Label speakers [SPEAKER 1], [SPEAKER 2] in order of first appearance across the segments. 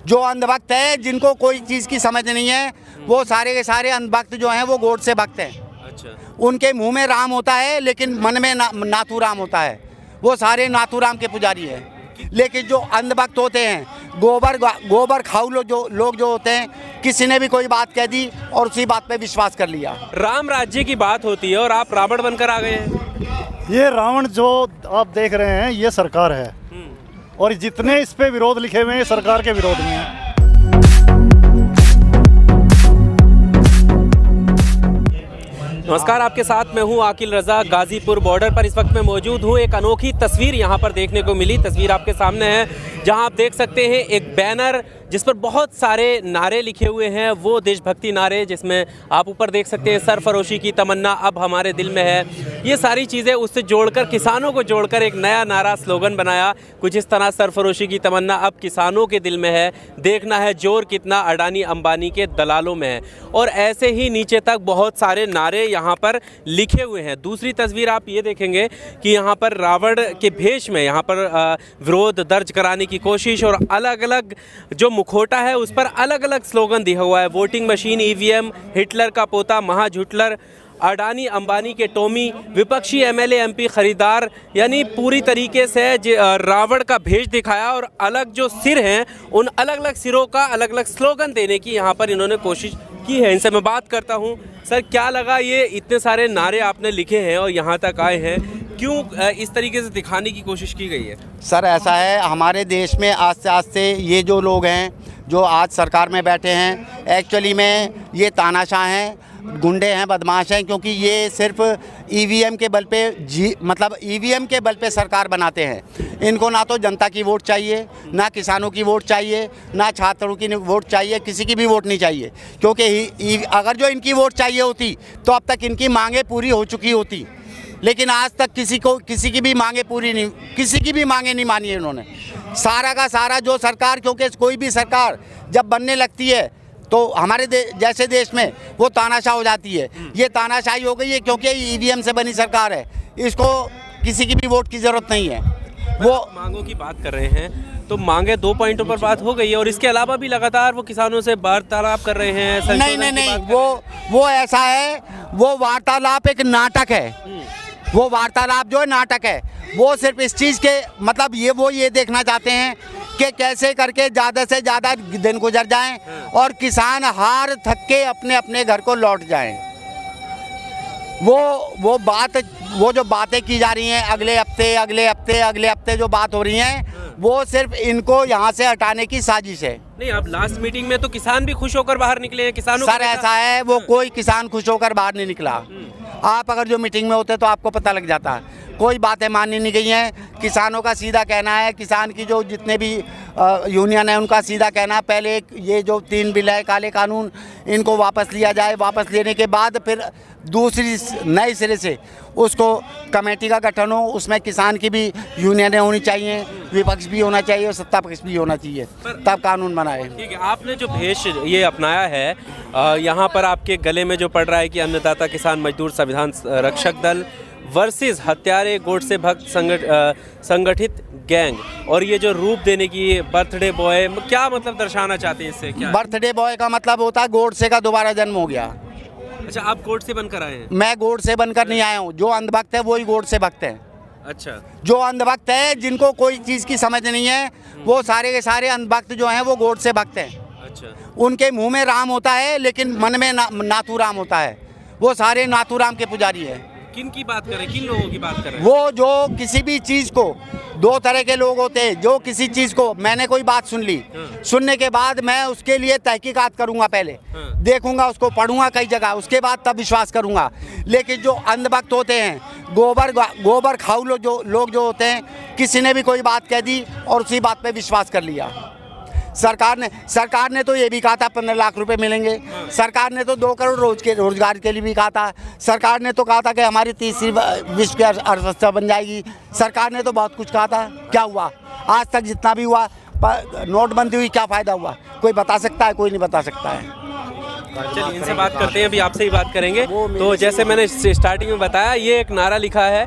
[SPEAKER 1] जो अंधभक्त है, जिनको कोई चीज़ की समझ नहीं है, वो सारे के सारे अंधभक्त जो हैं वो गॉड से भक्त हैं।
[SPEAKER 2] अच्छा,
[SPEAKER 1] उनके मुंह में राम होता है लेकिन मन में नाथू राम होता है। वो सारे नाथू राम के पुजारी हैं। लेकिन जो अंधभक्त होते हैं, गोबर खाऊ लोग जो होते हैं, किसी ने भी कोई बात कह दी और उसी बात पे विश्वास कर लिया।
[SPEAKER 2] राम राज्य की बात होती है और आप रावण बनकर आ गए हैं।
[SPEAKER 3] ये रावण जो आप देख रहे हैं ये सरकार है, और जितने इस पे विरोध लिखे हुए हैं सरकार के विरोध में हैं।
[SPEAKER 2] नमस्कार, आपके साथ मैं हूं आकिल रजा। गाजीपुर बॉर्डर पर इस वक्त मैं मौजूद हूं। एक अनोखी तस्वीर यहां पर देखने को मिली। तस्वीर आपके सामने है, जहां आप देख सकते हैं एक बैनर जिस पर बहुत सारे नारे लिखे हुए हैं, वो देशभक्ति नारे, जिसमें आप ऊपर देख सकते हैं सरफरोशी की तमन्ना अब हमारे दिल में है। ये सारी चीज़ें उससे जोड़कर, किसानों को जोड़कर एक नया नारा, स्लोगन बनाया कुछ इस तरह, सरफरोशी की तमन्ना अब किसानों के दिल में है, देखना है जोर कितना अडानी अंबानी के दलालों में है। और ऐसे ही नीचे तक बहुत सारे नारे यहाँ पर लिखे हुए हैं। दूसरी तस्वीर आप ये देखेंगे कि यहाँ पर रावण के भेष में यहाँ पर विरोध दर्ज कराने की कोशिश, और अलग अलग जो मुखौटा है उस पर अलग अलग स्लोगन दिया हुआ है। वोटिंग मशीन, ईवीएम, हिटलर का पोता, महाझुटलर, अडानी अंबानी के टोमी, विपक्षी एमएलए एमपी खरीदार, यानी पूरी तरीके से रावण का भेष दिखाया। और अलग जो सिर हैं उन अलग अलग सिरों का अलग अलग स्लोगन देने की यहाँ पर इन्होंने कोशिश की है। इनसे मैं बात करता हूँ। सर, क्या लगा ये इतने सारे नारे आपने लिखे हैं और यहाँ तक आए हैं, क्यों इस तरीके से दिखाने की कोशिश की गई है?
[SPEAKER 1] सर, ऐसा है, हमारे देश में आस्ते आस्ते ये जो लोग हैं जो आज सरकार में बैठे हैं, एक्चुअली में ये तानाशाह हैं, गुंडे हैं, बदमाश हैं, क्योंकि ये सिर्फ ईवीएम के बल पे मतलब ईवीएम के बल पे सरकार बनाते हैं। इनको ना तो जनता की वोट चाहिए, ना किसानों की वोट चाहिए, ना छात्रों की वोट चाहिए, किसी की भी वोट नहीं चाहिए। क्योंकि अगर जो इनकी वोट चाहिए होती तो अब तक इनकी मांगें पूरी हो चुकी होती, लेकिन आज तक किसी की भी मांगें पूरी नहीं, किसी की भी मांगें नहीं मानी है इन्होंने। सारा का सारा जो सरकार, क्योंकि कोई भी सरकार जब बनने लगती है तो हमारे जैसे देश में वो तानाशाह हो जाती है। ये तानाशाही हो गई है क्योंकि ईवीएम से बनी सरकार है, इसको किसी की भी वोट की ज़रूरत नहीं है। वो
[SPEAKER 2] मांगों की बात कर रहे हैं तो मांगे 2 पॉइंटों पर बात हो गई है, और इसके अलावा भी लगातार वो किसानों से वार्तालाप कर रहे हैं।
[SPEAKER 1] नहीं, वो ऐसा है, वो वार्तालाप एक नाटक है। वो वार्तालाप जो है नाटक है। वो सिर्फ इस चीज़ के मतलब ये देखना चाहते हैं कि कैसे करके ज़्यादा से ज़्यादा दिन गुजर जाएं और किसान हार थक के अपने अपने घर को लौट जाएं। वो जो बातें की जा रही हैं, अगले हफ्ते जो बात हो रही हैं, वो सिर्फ इनको यहाँ से हटाने की साजिश है।
[SPEAKER 2] नहीं, अब लास्ट मीटिंग में तो किसान भी खुश होकर बाहर निकले हैं। किसानों
[SPEAKER 1] सर, ऐसा है, वो कोई किसान खुश होकर बाहर नहीं निकला। आप अगर जो मीटिंग में होते तो आपको पता लग जाता। कोई बातें मानी नहीं गई हैं। किसानों का सीधा कहना है, किसान की जो जितने भी यूनियन है उनका सीधा कहना है, पहले ये जो 3 बिल है, काले कानून, इनको वापस लिया जाए। वापस लेने के बाद फिर दूसरी नए सिरे से उसको कमेटी का गठन हो, उसमें किसान की भी यूनियनें होनी चाहिए, विपक्ष भी होना चाहिए और सत्ता पक्ष भी होना चाहिए, तब कानून बनाए।
[SPEAKER 2] ठीक है, आपने जो भेष ये अपनाया है, यहाँ पर आपके गले में जो पड़ रहा है कि अन्नदाता किसान मजदूर संविधान रक्षक दल वर्सेस हत्यारे गोडसे भक्त संगठित गैंग, और ये जो रूप देने की बर्थडे बॉय, क्या मतलब दर्शाना चाहते हैं इससे? क्या
[SPEAKER 1] बर्थडे बॉय का मतलब होता है गोडसे का दोबारा जन्म हो गया।
[SPEAKER 2] अच्छा, आप गोडसे बनकर आए हैं?
[SPEAKER 1] मैं गोडसे बनकर नहीं आया हूँ। जो अंधभक्त है वही गोडसे भक्त हैं।
[SPEAKER 2] अच्छा,
[SPEAKER 1] जो अंधभक्त है, जिनको कोई चीज़ की समझ नहीं है, वो सारे के सारे अंधभक्त जो हैं वो गोडसे भक्त हैं।
[SPEAKER 2] अच्छा,
[SPEAKER 1] उनके मुंह में राम होता है लेकिन मन में नाथू राम होता है। वो सारे नाथू राम के पुजारी हैं।
[SPEAKER 2] किन की बात कर रहे हैं, किन लोगों की बात कर रहे हैं?
[SPEAKER 1] वो जो किसी भी चीज़ को, 2 तरह के लोग होते हैं। जो किसी चीज़ को, मैंने कोई बात सुन ली, सुनने के बाद मैं उसके लिए तहकीकात करूंगा, पहले देखूंगा, उसको पढ़ूंगा कई जगह, उसके बाद तब विश्वास करूंगा। लेकिन जो अंधभक्त होते हैं, गोबर खाऊ लोग जो होते हैं, किसी ने भी कोई बात कह दी और उसी बात पे विश्वास कर लिया। सरकार ने तो ये भी कहा था 15 लाख रुपए मिलेंगे। सरकार ने तो 2 करोड़ रोजगार के लिए भी कहा था। सरकार ने तो कहा था कि हमारी तीसरी विश्व की अर्थव्यवस्था बन जाएगी। सरकार ने तो बहुत कुछ कहा था। क्या हुआ? आज तक जितना भी हुआ, नोटबंदी हुई, क्या फ़ायदा हुआ? कोई बता सकता है? कोई नहीं बता सकता है।
[SPEAKER 2] चलिए, इनसे बात करते हैं, अभी आपसे ही बात करेंगे। तो जैसे मैंने स्टार्टिंग में बताया, ये एक नारा लिखा है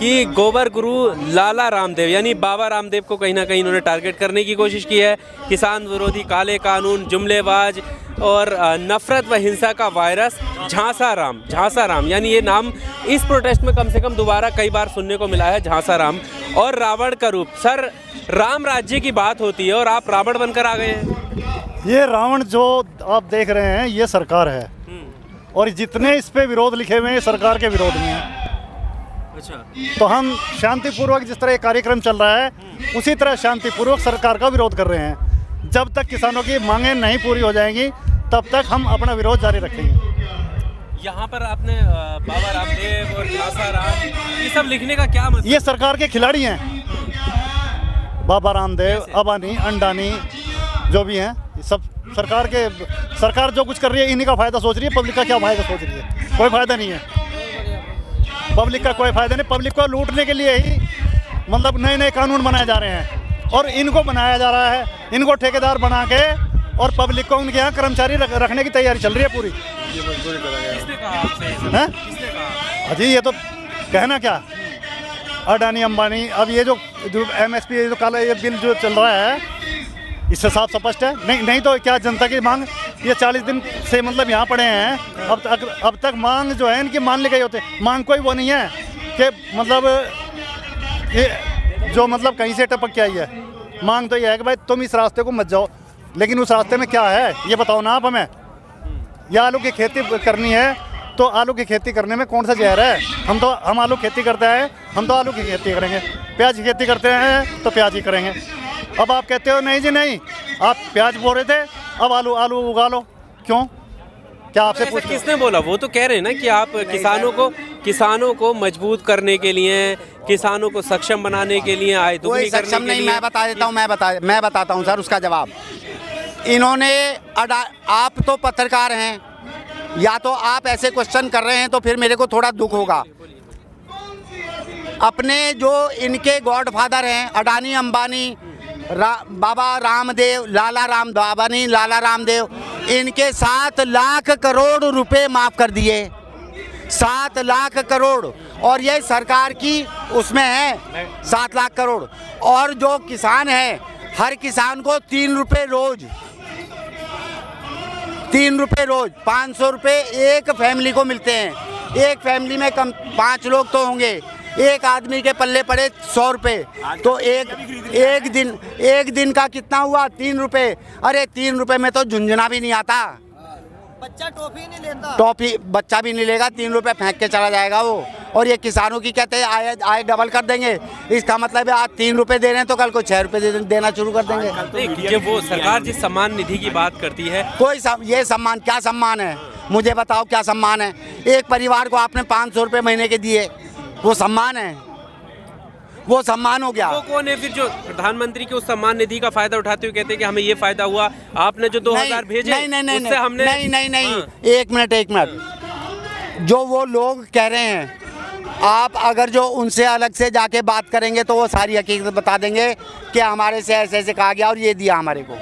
[SPEAKER 2] कि गोबर गुरु लाला रामदेव यानी बाबा रामदेव को कहीं ना कहीं इन्होंने टारगेट करने की कोशिश की है। किसान विरोधी काले कानून, जुमलेबाज और नफरत व हिंसा का वायरस झांसा राम यानी ये नाम इस प्रोटेस्ट में कम से कम दोबारा कई बार सुनने को मिला है, झांसा राम। और रावण का रूप। सर, राम राज्य की बात होती है और आप रावण बनकर आ गए हैं।
[SPEAKER 3] ये रावण जो आप देख रहे हैं ये सरकार है, और जितने इस पे विरोध लिखे हुए हैं सरकार के विरोध में हैं।
[SPEAKER 2] अच्छा,
[SPEAKER 3] तो हम शांतिपूर्वक, जिस तरह ये कार्यक्रम चल रहा है उसी तरह शांतिपूर्वक सरकार का विरोध कर रहे हैं। जब तक किसानों की मांगें नहीं पूरी हो जाएंगी तब तक हम अपना विरोध जारी रखेंगे।
[SPEAKER 2] यहाँ पर आपने बाबा रामदेव और झांसा राम ये सब लिखने का क्या मतलब?
[SPEAKER 3] ये सरकार के खिलाड़ी हैं, बाबा रामदेव, अबानी, अंडानी जो भी हैं, ये सब सरकार जो कुछ कर रही है इन्हीं का फायदा सोच रही है। पब्लिक का क्या फायदा सोच रही है? कोई फायदा नहीं है, पब्लिक का कोई फायदा नहीं। पब्लिक को लूटने के लिए ही मतलब नए नए कानून बनाए जा रहे हैं, और इनको बनाया जा रहा है, इनको ठेकेदार बना के, और पब्लिक को उनके यहाँ कर्मचारी रखने की तैयारी चल रही है पूरी।
[SPEAKER 2] किसने कहा आपसे? किसने कहा?
[SPEAKER 3] अजी ये तो कहना क्या, अडानी, अंबानी। अब ये जो MSP जो काला ये बिल जो चल रहा है इससे साफ स्पष्ट है। नहीं तो क्या जनता की मांग ये 40 दिन से मतलब यहाँ पड़े हैं। अब तक मांग जो है इनकी मान ली गई होते। मांग कोई वो नहीं है कि मतलब ये जो मतलब कहीं से टपक के आई है। मांग तो ये है कि भाई तुम इस रास्ते को मत जाओ, लेकिन उस रास्ते में क्या है ये बताओ ना आप हमें। या आलू की खेती करनी है तो आलू की खेती करने में कौन सा जहर है? हम आलू खेती करते हैं, हम तो आलू की खेती करेंगे। प्याज की खेती करते हैं तो प्याज ही करेंगे। अब आप कहते हो नहीं जी नहीं, आप प्याज बो रहे थे, अब आलू उगा लो। क्यों? क्या आपसे पूछ?
[SPEAKER 2] किसने बोला? वो तो कह रहे हैं ना कि आप किसानों को मजबूत करने के लिए, किसानों को सक्षम बनाने के लिए आए।
[SPEAKER 1] कोई सक्षम नहीं, मैं बता देता हूँ, मैं बताता हूँ सर उसका जवाब। इन्होंने आप तो पत्रकार हैं, या तो आप ऐसे क्वेश्चन कर रहे हैं तो फिर मेरे को थोड़ा दुख होगा। अपने जो इनके गॉडफादर हैं अडानी, अंबानी, बाबा रामदेव, लाला रामदेव, इनके 7 लाख करोड़ रुपए माफ़ कर दिए। 7 लाख करोड़, और ये सरकार की उसमें है 7 लाख करोड़। और जो किसान है, हर किसान को 3 रुपये रोज, 3 रुपये रोज, 500 रुपये एक फैमिली को मिलते हैं। एक फैमिली में कम 5 लोग तो होंगे, एक आदमी के पल्ले पड़े 100 रुपये, तो एक दिन का कितना हुआ? 3 रुपये। अरे 3 रुपये में तो झुंझुना भी नहीं आता।
[SPEAKER 4] बच्चा टॉफी नहीं लेता,
[SPEAKER 1] बच्चा भी नहीं लेगा, 3 रुपये फेंक के चला जाएगा वो। और ये किसानों की कहते हैं आय डबल कर देंगे। इसका मतलब है आज 3 रुपये दे रहे हैं तो कल को 6 रुपये देना शुरू कर देंगे।
[SPEAKER 2] जब वो सरकार जिस सम्मान निधि की बात करती है,
[SPEAKER 1] ये सम्मान क्या सम्मान है? मुझे बताओ क्या सम्मान है? एक परिवार को आपने 500 रुपये महीने के दिए, वो सम्मान है? वो सम्मान हो गया?
[SPEAKER 2] वो कौन है फिर जो प्रधानमंत्री के उस सम्मान निधि का फायदा उठाते हुए कहते हैं कि हमें ये फायदा हुआ? आपने जो 2000 भेजे उससे हमने
[SPEAKER 1] नहीं। एक मिनट। जो वो लोग कह रहे हैं, आप अगर जो उनसे अलग से जाके बात करेंगे तो वो सारी हकीकत बता देंगे कि हमारे से ऐसे कहा गया और ये दिया हमारे को।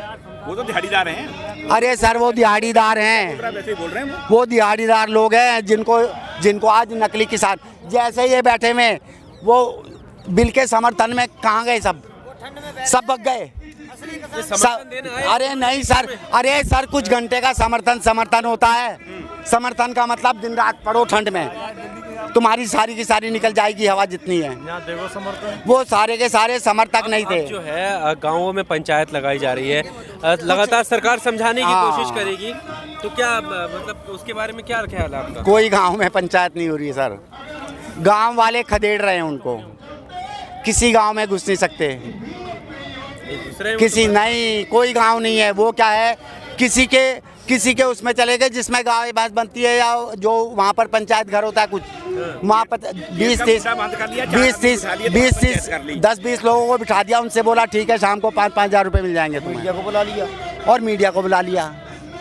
[SPEAKER 5] वो तो दिहाड़ीदार हैं।
[SPEAKER 1] अरे सर वो दिहाड़ीदार हैं,
[SPEAKER 5] वैसे ही बोल रहे हैं
[SPEAKER 1] वो दिहाड़ीदार लोग हैं जिनको आज नकली किसान जैसे ये बैठे में, वो बिल के समर्थन में कहाँ गए? सब भग गए। अरे नहीं सर, अरे सर कुछ घंटे का समर्थन होता है। समर्थन का मतलब दिन रात पड़ो ठंड में, तुम्हारी सारी की सारी निकल जाएगी हवा जितनी है। वो सारे के सारे समर्थक नहीं थे।
[SPEAKER 2] जो है गांवों में पंचायत लगाई जा रही है, लगातार सरकार समझाने की कोशिश करेगी, तो क्या मतलब उसके बारे में क्या ख्याल है आपका?
[SPEAKER 1] कोई गांव में पंचायत नहीं हो रही है सर, गांव वाले खदेड़ रहे हैं उनको। किसी गांव में घुस नहीं सकते, किसी नहीं, कोई गांव नहीं है। वो क्या है, किसी के उसमें चले गए जिसमें गाय भैंस बनती है, या जो वहाँ पर पंचायत घर होता है कुछ, वहाँ पर 10-20 लोगों को बिठा दिया, उनसे बोला ठीक है शाम को 5-5 हज़ार रुपये मिल जाएंगे।
[SPEAKER 4] मीडिया को बुला लिया,
[SPEAKER 1] और मीडिया को बुला लिया,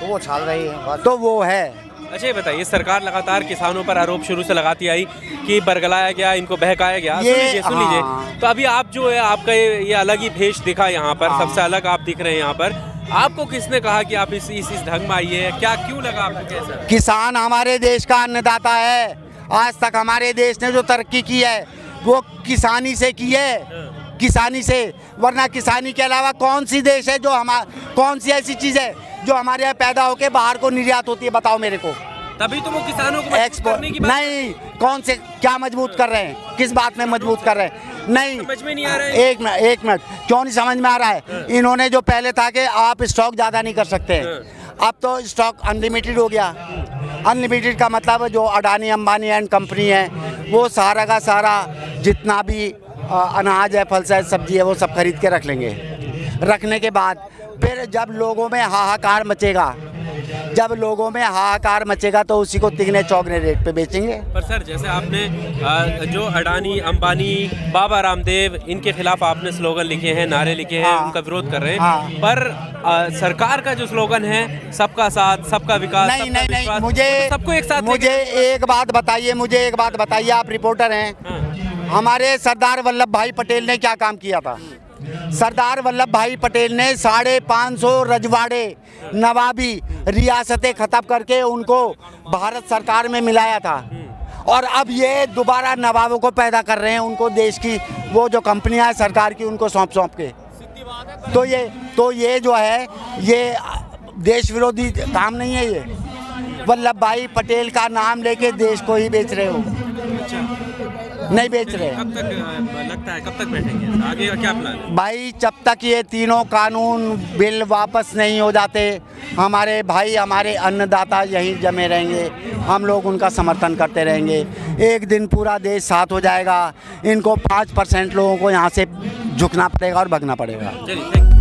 [SPEAKER 4] तो वो छाल रही है,
[SPEAKER 1] तो वो है।
[SPEAKER 2] अच्छा ये बताइए, सरकार लगातार किसानों पर आरोप शुरू से लगाती आई कि बरगलाया गया, इनको बहकाया गया। सुन लीजिए, तो अभी आप जो है आपका ये अलग ही भेष दिखा यहाँ पर, सबसे अलग आप दिख रहे हैं यहाँ पर। आपको किसने कहा कि आप इस ढंग में आइए? क्या क्यों लगा आपको? कैसा?
[SPEAKER 1] किसान हमारे देश का अन्नदाता है। आज तक हमारे देश ने जो तरक्की की है वो किसानी से की है, किसानी से। वरना किसानी के अलावा कौन सी देश है जो कौन सी ऐसी चीज़ है जो हमारे यहाँ पैदा होके बाहर को निर्यात होती है, बताओ मेरे को।
[SPEAKER 2] तभी तो वो किसानों को मजबूत
[SPEAKER 1] एक्सपोर्ट
[SPEAKER 2] करने की बात
[SPEAKER 1] नहीं, कौन से क्या मजबूत कर रहे हैं, किस बात में मजबूत कर रहे हैं? नहीं,
[SPEAKER 2] समझ में नहीं आ रहा है।
[SPEAKER 1] एक मिनट, क्यों नहीं समझ में आ रहा है? इन्होंने जो पहले था कि आप स्टॉक ज़्यादा नहीं कर सकते, अब तो स्टॉक अनलिमिटेड हो गया। अनलिमिटेड का मतलब जो अडानी अंबानी एंड कंपनी है वो सारा का सारा जितना भी अनाज है, फल है, सब्जी है, वो सब खरीद के रख लेंगे। रखने के बाद फिर जब लोगों में हाहाकार मचेगा, जब लोगों में हाहाकार मचेगा तो उसी को तिगने चौगने रेट पे बेचेंगे।
[SPEAKER 2] पर सर, जैसे आपने जो अडानी अंबानी, बाबा रामदेव, इनके खिलाफ आपने स्लोगन लिखे हैं, नारे लिखे हैं,
[SPEAKER 1] हाँ।
[SPEAKER 2] उनका विरोध कर रहे हैं।
[SPEAKER 1] हाँ।
[SPEAKER 2] पर सरकार का जो स्लोगन है सबका साथ सबका विकास,
[SPEAKER 1] नहीं
[SPEAKER 2] सबका
[SPEAKER 1] नहीं नहीं,
[SPEAKER 2] विश्वास,
[SPEAKER 1] मुझे
[SPEAKER 2] सबको एक साथ
[SPEAKER 1] मुझे एक बात बताइए, आप रिपोर्टर हैं।
[SPEAKER 2] हाँ।
[SPEAKER 1] हमारे सरदार वल्लभ भाई पटेल ने क्या काम किया था? सरदार वल्लभ भाई पटेल ने 550 रजवाड़े, नवाबी रियासतें खत्म करके उनको भारत सरकार में मिलाया था। और अब ये दोबारा नवाबों को पैदा कर रहे हैं, उनको देश की वो जो कंपनियां हैं सरकार की, उनको सौंप के। तो ये जो है ये देश विरोधी काम नहीं है। ये वल्लभ भाई पटेल का नाम लेके देश को ही बेच रहे हो, नहीं बेच रहे।
[SPEAKER 2] कब तक लगता है, कब तक बैठेंगे, आगे का क्या प्लान है?
[SPEAKER 1] भाई जब तक ये तीनों कानून बिल वापस नहीं हो जाते, हमारे भाई, हमारे अन्नदाता यहीं जमे रहेंगे, हम लोग उनका समर्थन करते रहेंगे। एक दिन पूरा देश साथ हो जाएगा। इनको 5% लोगों को यहाँ से झुकना पड़ेगा और भगना पड़ेगा।
[SPEAKER 2] चलिए, थैंक यू।